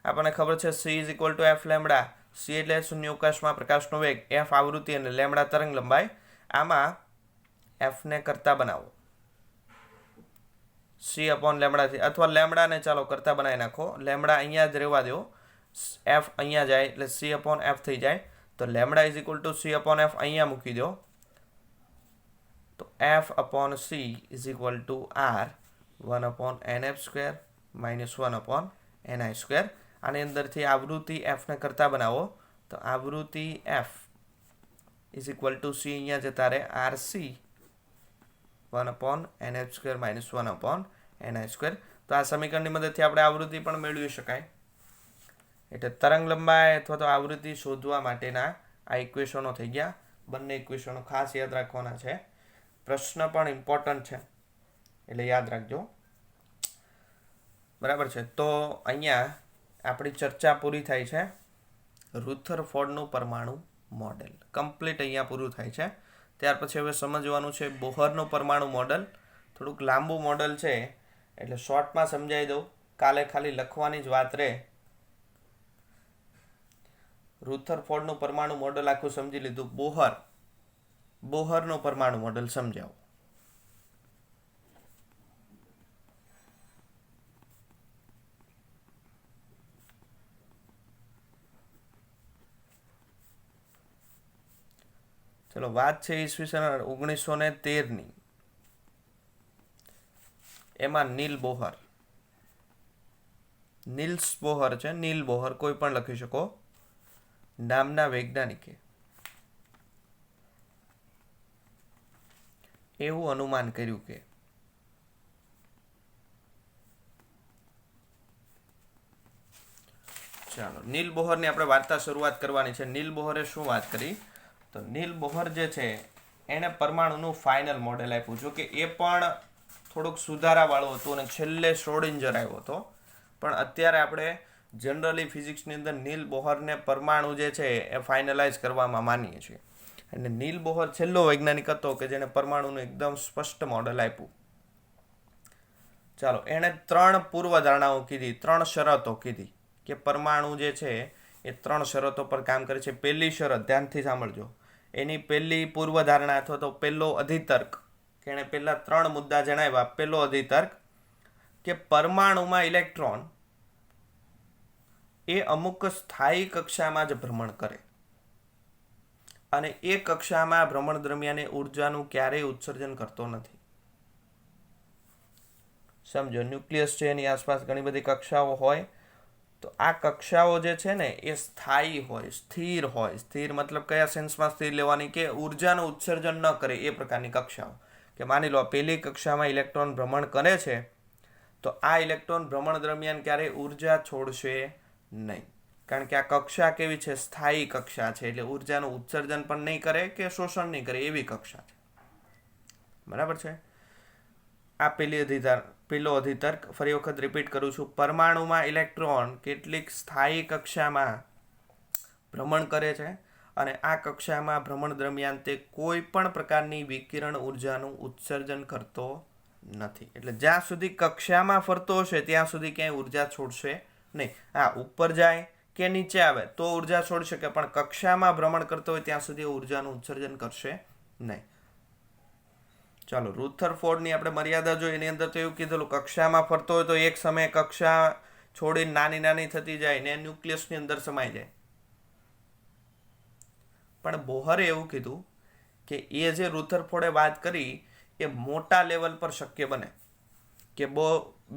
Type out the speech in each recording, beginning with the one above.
આપણને ખબર છે c is equal to f lambda. c એટલે શૂન્યાવકાશમાં પ્રકાશનો વેગ, એફ આવૃત્તિ અને લેમડા તરંગ લંબાઈ. આમાં એફને કરતા બનાવો c અપોન લેમડાથી, અથવા લેમડાને ચાલો કરતા બનાવી નાખો. લેમડા અહીંયા જ રહેવા દો, એફ અહીંયા જાય એટલે c અપોન એફ થઈ જાય. તો lambda is equal to c upon F અહીંયા મૂકી દો, તો F upon c is equal to R 1 upon N F square minus 1 upon N I square. આની અંદરથી આવૃત્તિ એફને કરતા બનાવો, તો આવૃત્તિ F is equal to C અહીંયા જતા રહે R C 1 upon N F square minus 1 upon N I square. તો આ સમીકરણની મદદથી આપણે આવૃત્તિ પણ મેળવી શકાય. એટલે તરંગ લંબાઈ અથવા તો આવૃત્તિ શોધવા માટેના આ ઇક્વેશનો થઈ ગયા. બંને ઇક્વેશનો ખાસ યાદ રાખવાના છે. પ્રશ્ન પણ ઇમ્પોર્ટન્ટ છે એટલે યાદ રાખજો. બરાબર છે. તો અહીંયા આપણી ચર્ચા પૂરી થાય છે. રુથરફોર્ડનું પરમાણુ મોડેલ કમ્પ્લીટ અહીંયા પૂરું થાય છે. ત્યાર પછી હવે સમજવાનું છે બોહરનું પરમાણુ મોડેલ. થોડુંક લાંબુ મોડેલ છે એટલે શોર્ટમાં સમજાવી દઉં, કાલે ખાલી લખવાની જ વાત રહે. રુથરફોર્ડનું પરમાણુ મોડેલ આખું સમજી લીધું. બોહરનું પરમાણુ મોડેલ સમજાવો. ચલો, વાત છે ઈસવીસન 1913ની. એમાં નીલ્સ બોહર છે, નીલ બોહર કોઈ પણ લખી શકો, નામના વૈજ્ઞાનિકે એવું અનુમાન કર્યું કે ચાલો નીલ બોહરની આપણે વાર્તા શરૂઆત કરવાની છે. નીલ બોહરે શું વાત કરી? તો નીલ બોહર જે છે એણે પરમાણુનું ફાઇનલ મોડેલ આપ્યું. જો કે એ પણ થોડુંક સુધારાવાળું હતું અને છેલ્લે શ્રોડિંજર આવ્યો હતો. પણ અત્યારે આપણે જનરલી ફિઝિક્સની અંદર નીલ બોહરને પરમાણુ જે છે એ ફાઇનલાઇઝ કરવામાં માનીએ છીએ. અને નીલ બોહર છેલ્લો વૈજ્ઞાનિક હતો કે જેણે પરમાણુનું એકદમ સ્પષ્ટ મોડેલ આપ્યું. ચાલો, એણે 3 પૂર્વધારણાઓ કીધી, 3 શરતો કીધી કે પરમાણુ જે છે એ 3 શરતો પર કામ કરે છે. પહેલી શરત ધ્યાનથી સાંભળજો. એની પહેલી પૂર્વધારણા અથવા તો પહેલો અધિતર્ક કે એણે પહેલા 3 મુદ્દા જણાવ્યા. પહેલો અધિતર્ક કે પરમાણુમાં ઇલેક્ટ્રોન એ અમુક સ્થાયી કક્ષામાં જ ભ્રમણ કરે અને એ કક્ષામાં ભ્રમણ દરમિયાન ઉર્જાનું ક્યારેય ઉત્સર્જન કરતો નથી. સમજો, ન્યુક્લિયસ છે, એની આસપાસ ઘણી બધી કક્ષાઓ હોય, તો આ કક્ષાઓ જે છે ને એ સ્થાયી હોય, સ્થિર હોય. સ્થિર મતલબ કયા સેન્સમાં સ્થિર લેવાની? કે ઉર્જાનું ઉત્સર્જન ન કરે એ પ્રકારની કક્ષાઓ. કે માની લો પહેલી કક્ષામાં ઇલેક્ટ્રોન ભ્રમણ કરે છે, તો આ ઇલેક્ટ્રોન ભ્રમણ દરમિયાન ક્યારેય ઉર્જા છોડશે નહીં, કારણ કે આ કક્ષા કેવી છે? સ્થાયી કક્ષા છે. એટલે ઉર્જાનું ઉત્સર્જન પણ નહીં કરે કે શોષણ નહીં કરે એવી કક્ષા છે. બરાબર છે. આ પહેલો અધિતર્ક. ફરી વખત રિપીટ કરું છું. પરમાણુમાં ઇલેક્ટ્રોન કેટલીક સ્થાયી કક્ષામાં ભ્રમણ કરે છે અને આ કક્ષામાં ભ્રમણ દરમિયાન તે કોઈ પણ પ્રકારની વિકિરણ ઉર્જાનું ઉત્સર્જન કરતો નથી. એટલે જ્યાં સુધી કક્ષામાં ફરતો હશે ત્યાં સુધી ક્યાંય ઉર્જા છોડશે નહીં. હા, ઉપર જાય કે નીચે આવે તો ઉર્જા છોડી શકે, પણ કક્ષામાં ભ્રમણ કરતો હોય ત્યાં સુધી ઉર્જાનું ઉત્સર્જન કરશે નહીં. ચાલો, રુથરફોર્ડની આપણે મર્યાદા જોઈએ. એની અંદર તો એવું કીધેલું કક્ષામાં ફરતો હોય તો એક સમયે કક્ષા છોડીને નાની નાની થતી જાય ને ન્યુક્લિયસની અંદર સમાઈ જાય. પણ બોહરે એવું કીધું કે એ જે રુથરફોર્ડે વાત કરી એ મોટા લેવલ પર શક્ય બને. કે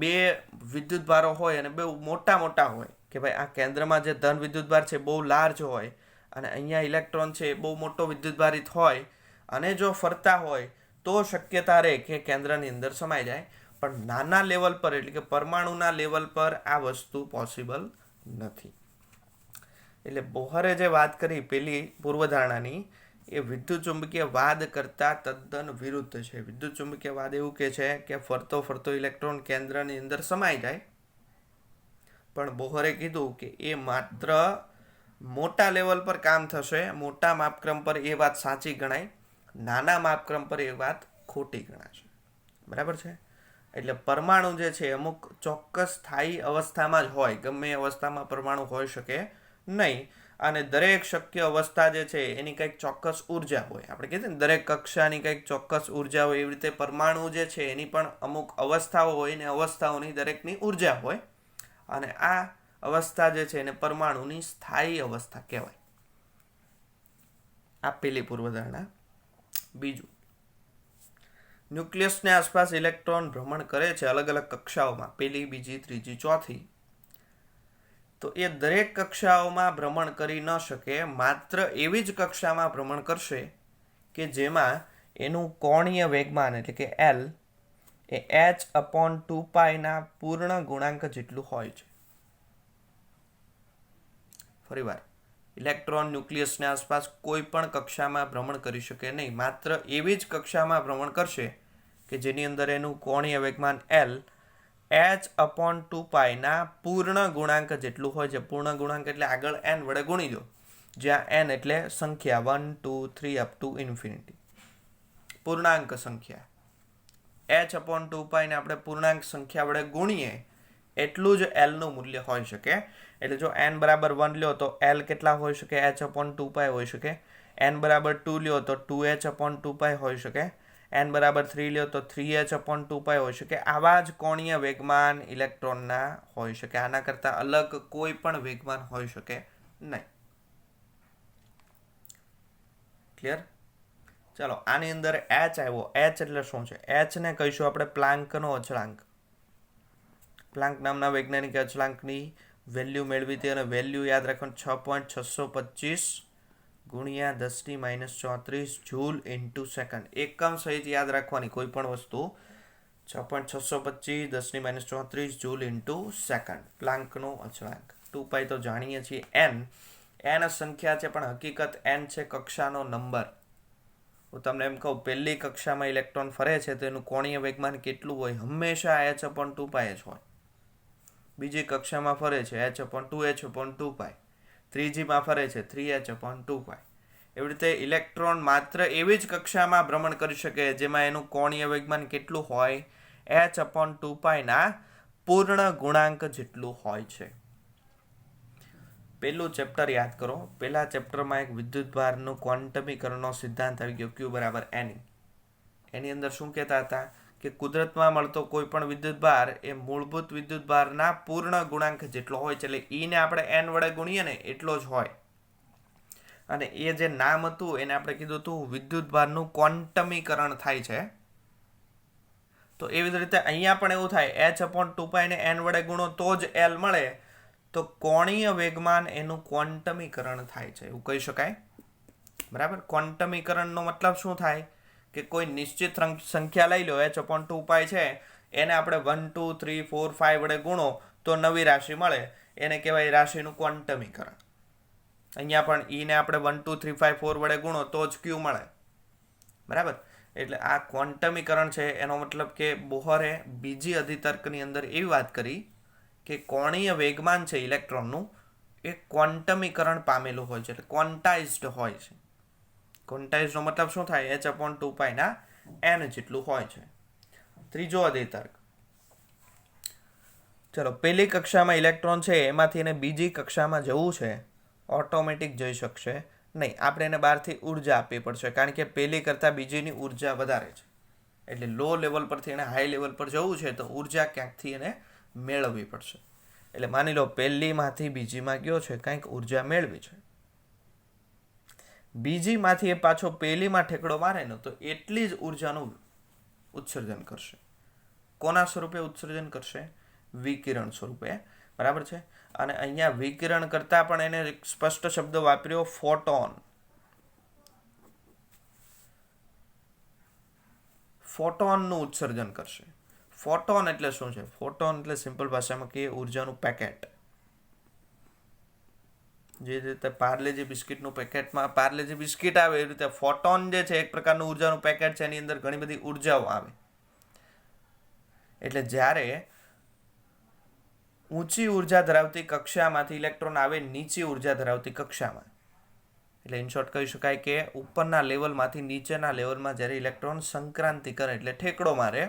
બે વિદ્યુતભારો હોય અને બે મોટા હોય. કે ભાઈ આ કેન્દ્રમાં જે ધન વિદ્યુતભાર છે બહુ લાર્જ હોય અને અહીંયા ઇલેક્ટ્રોન છે એ બહુ મોટો વિદ્યુતભારિત હોય અને જો ફરતા હોય તો શક્યતા રહે કે કેન્દ્રની અંદર સમાઈ જાય. પણ નાના લેવલ પર એટલે કે પરમાણુના લેવલ પર આ વસ્તુ પોસિબલ નથી. એટલે બોહરે જે વાત કરી પેલી પૂર્વધારણાની એ વિદ્યુત ચુંબકીય વાદ કરતા તદ્દન વિરુદ્ધ છે. વિદ્યુત ચુંબકીય વાદ એવું કે છે કે ફરતો ઇલેક્ટ્રોન કેન્દ્રની અંદર સમાઈ જાય. પણ બોહરે કીધું કે એ માત્ર મોટા લેવલ પર કામ થશે, મોટા માપક્રમ પર એ વાત સાચી ગણાય, નાના માપક્રમ પર એ વાત ખોટી ગણાશે. બરાબર છે. એટલે પરમાણુ જે છે અમુક ચોક્કસ સ્થાયી અવસ્થામાં જ હોય, ગમે એ અવસ્થામાં પરમાણુ હોઈ શકે નહીં. અને દરેક શક્ય અવસ્થા જે છે એની કંઈક ચોક્કસ ઉર્જા હોય. આપણે કહીએ ને દરેક કક્ષાની કંઈક ચોક્કસ ઉર્જા હોય, એવી રીતે પરમાણુ જે છે એની પણ અમુક અવસ્થાઓ હોય ને અવસ્થાઓની દરેકની ઉર્જા હોય. અને આ અવસ્થા જે છે એને પરમાણુની સ્થાયી અવસ્થા કહેવાય. આ પેલી પૂર્વધારણા. બીજું, ન્યુક્લિયસની આસપાસ ઇલેક્ટ્રોન ભ્રમણ કરે છે અલગ અલગ કક્ષાઓમાં, પેલી, બીજી, ત્રીજી, ચોથી. તો એ દરેક કક્ષાઓમાં ભ્રમણ કરી ન શકે, માત્ર એવી જ કક્ષામાં ભ્રમણ કરશે કે જેમાં એનું કોણીય વેગમાન એટલે કે L એ h/2π પૂર્ણ ગુણાંક જેટલું હોય છે. ફરીવાર, ઇલેક્ટ્રોન ન્યુક્લિયસની આસપાસ કોઈ પણ કક્ષામાં ભ્રમણ કરી શકે નહીં, માત્ર એવી જ કક્ષામાં ભ્રમણ કરશે કે જેની અંદર એનું કોણીય વેગમાન L h/2π પૂર્ણ ગુણાંક જેટલું હોય છે. પૂર્ણ ગુણાંક એટલે આગળ n વડે ગુણી દો, જ્યાં n એટલે સંખ્યા 1, 2, 3 અપ ટુ ઇન્ફિનિટી, પૂર્ણાંક સંખ્યા. h/2π ને આપણે પૂર્ણાંક સંખ્યા વડે ગુણીએ એટલું જ L નું મૂલ્ય હોઈ શકે. એટલે જો n બરાબર 1 લ્યો તો L કેટલા હોઈ શકે? h/2π હોઈ શકે. n બરાબર 2 લ્યો તો 2h/2π હોઈ શકે. n બરાબર 3 લ્યો તો 3h/2π હોઈ શકે. આવા જ કોણીય વેગમાન ઇલેક્ટ્રોનના હોઈ શકે. આના કરતાં અલગ કોઈ પણ વેગમાન હોઈ શકે નહીં. ક્લિયર? ચાલો, આની અંદર h આવ્યો. h એટલે શું છે? h ને કહીશું આપણે પ્લાન્કનો અચળાંક. પ્લાન્ક નામના વૈજ્ઞાનિકે અચળાંકની વેલ્યુ મેળવી હતી અને વેલ્યુ યાદ રાખવાનું 6.625 ગુણ્યા 10⁻34 જૂલ ઇન્ટુ સેકન્ડ. એકમ સહિત યાદ રાખવાની કોઈ પણ વસ્તુ. 6.625 10⁻34 જૂલ ઇન્ટુ સેકન્ડ, પ્લાન્કનો અચળાંક. 2π તો જાણીએ છીએ. n સંખ્યા છે, પણ હકીકત n છે કક્ષાનો નંબર. હું તમને એમ કહું, પહેલી કક્ષામાં ઇલેક્ટ્રોન ફરે છે તો એનું કોણીય વેગમાન કેટલું હોય? હંમેશા h/2π જ હોય. બીજી કક્ષામાં ફરે છે h/2h/2π, ત્રીજીમાં ફરે છે 3h/2π. એવી રીતે ઇલેક્ટ્રોન માત્ર એવી જ કક્ષામાં ભ્રમણ કરી શકે જેમાં એનું કોણીય વેગમાન કેટલું હોય? h/2π પૂર્ણ ગુણાંક જેટલું હોય છે. પહેલું ચેપ્ટર યાદ કરો. પહેલા ચેપ્ટરમાં એક વિદ્યુતભારનું ક્વોન્ટમીકરણનો સિદ્ધાંત આવી ગયો, Q = N. એની અંદર શું કહેતા હતા કે કુદરતમાં મળતો કોઈ પણ વિદ્યુતભાર એ મૂળભૂત વિદ્યુતભારના પૂર્ણ ગુણાંક જેટલો હોય છે. એટલે E ને આપણે n વડે ગુણીએ ને એટલો જ હોય. અને એ જે નામ હતું એને આપણે કીધું હતું વિદ્યુતભારનું ક્વોન્ટમીકરણ થાય છે. તો એવી જ રીતે અહીંયા પણ એવું થાય, h/2π ને n વડે ગુણો તો જ L મળે. તો કોણીય વેગમાન એનું ક્વોન્ટમીકરણ થાય છે, એવું કહી શકાય. બરાબર? ક્વોન્ટમીકરણનો મતલબ શું થાય કે કોઈ નિશ્ચિત સંખ્યા લઈ લો, h/2π છે, એને આપણે 1, 2, 3, 4, 5 વડે ગુણો તો નવી રાશિ મળે. એને કહેવાય રાશિનું ક્વોન્ટમીકરણ. અહીંયા પણ E ને આપણે 1, 2, 3, 5, 4 વડે ગુણો તો જ Q મળે. બરાબર? એટલે આ ક્વોન્ટમીકરણ છે. એનો મતલબ કે બોહરે બીજી અધિતર્કની અંદર એવી વાત કરી કે કોણીય વેગમાન છે ઇલેક્ટ્રોનનું એ ક્વોન્ટમીકરણ પામેલું હોય છે, એટલે ક્વોન્ટાઇઝ્ડ હોય છે. ક્વોન્ટાઇઝનો મતલબ શું થાય? h/2π n જેટલું હોય છે. ત્રીજો અધિતર્ક. ચલો, પહેલી કક્ષામાં ઇલેક્ટ્રોન છે એમાંથી એને બીજી કક્ષામાં જવું છે, ઓટોમેટિક જઈ શકશે નહીં. આપણે એને બહારથી ઉર્જા આપવી પડશે, કારણ કે પહેલી કરતાં બીજીની ઉર્જા વધારે છે. એટલે લો લેવલ પરથી એને હાઈ લેવલ પર જવું છે તો ઉર્જા ક્યાંકથી એને મેળવવી પડશે. એટલે માની લો પહેલીમાંથી બીજીમાં ગયો છે, કંઈક ઉર્જા મેળવી છે. બીજીમાંથી એ પાછો પહેલીમાં ઠેકડો મારે ને તો એટલી જ ઉર્જાનું ઉત્સર્જન કરશે. કોના સ્વરૂપે ઉત્સર્જન કરશે? વિકિરણ સ્વરૂપે. બરાબર છે? અને અહીંયા વિકિરણ કરતાં પણ એને એક સ્પષ્ટ શબ્દ વાપર્યો, ફોટોન. ફોટોનનું ઉત્સર્જન કરશે. ફોટોન એટલે શું છે? ફોટોન એટલે સિમ્પલ ભાષામાં કે ઉર્જાનું પેકેટ. જે રીતે પાર્લેજી બિસ્કિટનું પેકેટમાં પાર્લેજી બિસ્કિટ આવે, એ રીતે ફોટોન જે છે એક પ્રકારનું ઉર્જાનું પેકેટ છે. એની અંદર ઘણી બધી ઉર્જાઓ આવે. એટલે જ્યારે ઊંચી ઉર્જા ધરાવતી કક્ષામાંથી ઇલેક્ટ્રોન આવે નીચી ઉર્જા ધરાવતી કક્ષામાં, એટલે ઇન શોર્ટ કહી શકાય કે ઉપરના લેવલમાંથી નીચેના લેવલમાં જ્યારે ઇલેક્ટ્રોન સંક્રાંતિ કરે એટલે ઠેકડો મારે,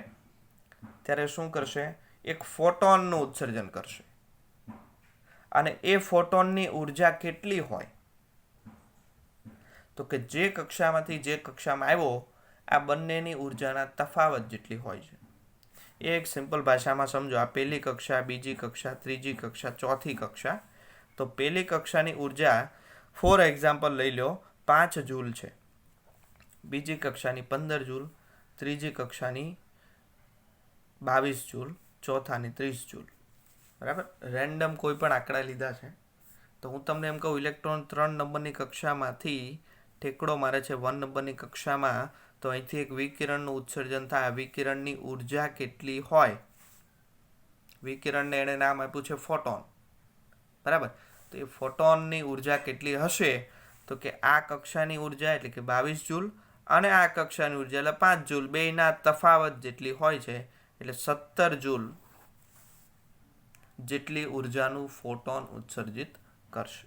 ત્યારે શું કરશે? એક ફોટોનનું ઉત્સર્જન કરશે. અને એ ફોટોનની ઉર્જા કેટલી હોય? તો કે જે કક્ષામાંથી જે કક્ષામાં આવ્યો આ બંનેની ઉર્જાના તફાવત જેટલી હોય છે. એ એક સિમ્પલ ભાષામાં સમજો. આ પહેલી કક્ષા, બીજી કક્ષા, ત્રીજી કક્ષા, ચોથી કક્ષા. તો પહેલી કક્ષાની ઉર્જા ફોર એક્ઝામ્પલ લઈ લો 5 જૂલ છે, બીજી કક્ષાની 15 જૂલ, ત્રીજી કક્ષાની 22 જૂલ, ચોથાની 30 જૂલ. બરાબર? રેન્ડમ કોઈ પણ આંકડા લીધા છે. તો હું તમને એમ કહું ઇલેક્ટ્રોન 3 નંબરની કક્ષામાંથી ઠેકડો મારે છે 1 નંબરની કક્ષામાં, તો અહીંથી એક વિકિરણનું ઉત્સર્જન થાય. વિકિરણની ઉર્જા કેટલી હોય? વિકિરણને એણે નામ આપ્યું છે ફોટોન. બરાબર? તો એ ફોટોનની ઉર્જા કેટલી હશે? તો કે આ કક્ષાની ઉર્જા એટલે કે 22 જૂલ અને આ કક્ષાની ઉર્જા એટલે 5 જૂલ, બેયના તફાવત જેટલી હોય છે એટલે 17 જૂલ જેટલી ઉર્જાનું ફોટોન ઉત્સર્જિત કરશે.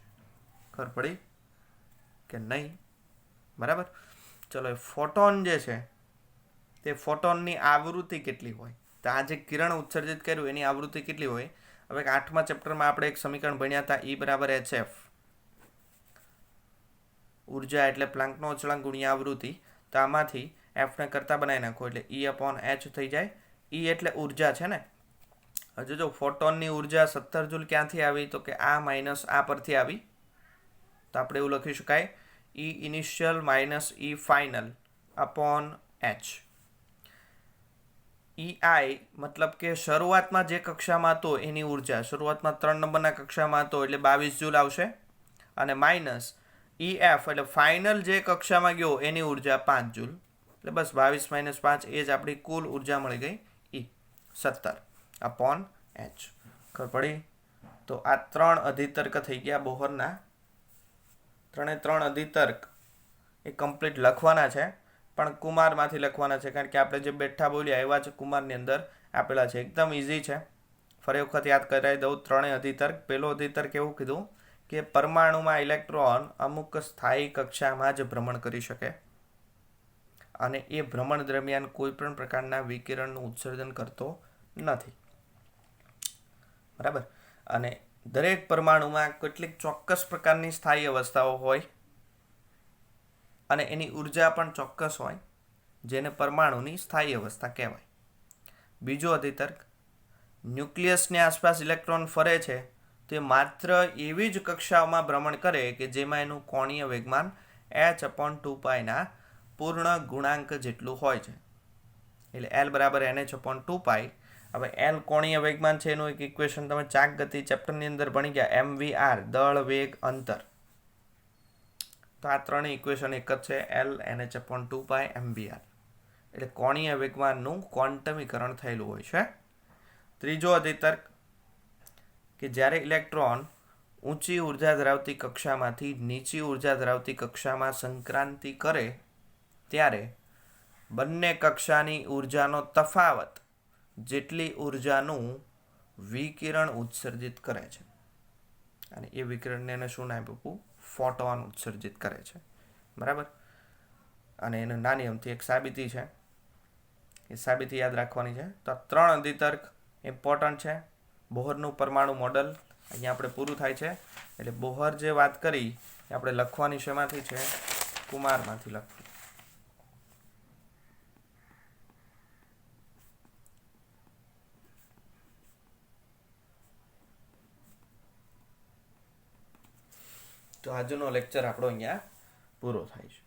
ખબર પડી કે નહીં? બરાબર? ચલો, ફોટોન જે છે તે ફોટોનની આવૃત્તિ કેટલી હોય? તો આ જે કિરણ ઉત્સર્જિત કર્યું એની આવૃત્તિ કેટલી હોય? હવે 8મા ચેપ્ટરમાં આપણે એક સમીકરણ ભણ્યા હતા, E = hf. ઉર્જા એટલે પ્લાન્કનો અચળાંક ગુણ્યા આવૃત્તિ. તો આમાંથી એફને કરતા બનાવી નાખો એટલે E/h થઈ જાય. E એટલે ઉર્જા છે ને. હજુ જો ફોટોનની ઉર્જા 17 જૂલ ક્યાંથી આવી? તો કે આ માઇનસ આ પરથી આવી. તો આપણે એવું લખી શકાય E initial minus E final upon h. EI મતલબ કે શરૂઆતમાં જે કક્ષામાં હતો એની ઉર્જા, શરૂઆતમાં 3 નંબરના કક્ષામાં હતો એટલે 22 જૂલ આવશે, અને માઇનસ EF એટલે ફાઇનલ જે કક્ષામાં ગયો એની ઉર્જા 5 જૂલ. એટલે બસ 22 - 5 એ જ આપણી કુલ ઉર્જા મળી ગઈ, E 17 અપોન h. ખબર પડી? તો આ 3 અધિતર્ક થઈ ગયા બોહરના. 3 અધિતર્ક એ કમ્પ્લીટ લખવાના છે, પણ કુમારમાંથી લખવાના છે, કારણ કે આપણે જે બેઠા બોલ્યા એવા જ કુમારની અંદર આપેલા છે. એકદમ ઇઝી છે. ફરી વખત યાદ કરાવી દઉં. 3 અધિતર્ક. પહેલો અધિતર્ક એવું કીધું કે પરમાણુમાં ઇલેક્ટ્રોન અમુક સ્થાયી કક્ષામાં જ ભ્રમણ કરી શકે અને એ ભ્રમણ દરમિયાન કોઈ પણ પ્રકારના વિકિરણનું ઉત્સર્જન કરતો નથી. બરાબર? અને દરેક પરમાણુમાં કેટલીક ચોક્કસ પ્રકારની સ્થાયી અવસ્થાઓ હોય અને એની ઉર્જા પણ ચોક્કસ હોય, જેને પરમાણુની સ્થાયી અવસ્થા કહેવાય. બીજો અધિતર્ક, ન્યુક્લિયસની આસપાસ ઇલેક્ટ્રોન ફરે છે તે માત્ર એવી જ કક્ષાઓમાં ભ્રમણ કરે કે જેમાં એનું કોણીય વેગમાન h/2πના પૂર્ણ ગુણાંક જેટલું હોય છે. એટલે L = nh/2π. હવે L કોણીય વેગમાન છે એનું એક ઇક્વેશન તમે ચાક ગતિ ચેપ્ટરની અંદર ભણી ગયા, mvr દળ, વેગ, અંતર. તો આ 3 ઇક્વેશન એક જ છે, L nh/2π mvr. એટલે કોણીય વેગમાનનું ક્વોન્ટમીકરણ થયેલું હોય છે. ત્રીજો અધિતર્ક કે જ્યારે ઇલેક્ટ્રોન ઊંચી ઉર્જા ધરાવતી કક્ષામાંથી નીચી ઉર્જા ધરાવતી કક્ષામાં સંક્રાંતિ કરે ત્યારે બંને કક્ષાની ઉર્જાનો તફાવત જેટલી ઉર્જાનું વિકિરણ ઉત્સર્જિત કરે છે. અને એ વિકિરણને એને શું નામ આપ્યું? ફોટોન ઉત્સર્જિત કરે છે. બરાબર? અને એને નાની અમથી એક સાબિતી છે, એ સાબિતી યાદ રાખવાની છે. તો 3 અધિતર્ક ઇમ્પોર્ટન્ટ છે. બોહરનું પરમાણુ મોડલ અહીંયા આપણે પૂરું થાય છે. એટલે બોહર જે વાત કરી એ આપણે લખવાની શેમાંથી છે? કુમારમાંથી લખવી. તો આજનો લેક્ચર આપણો અહીંયા પૂરો થાય છે.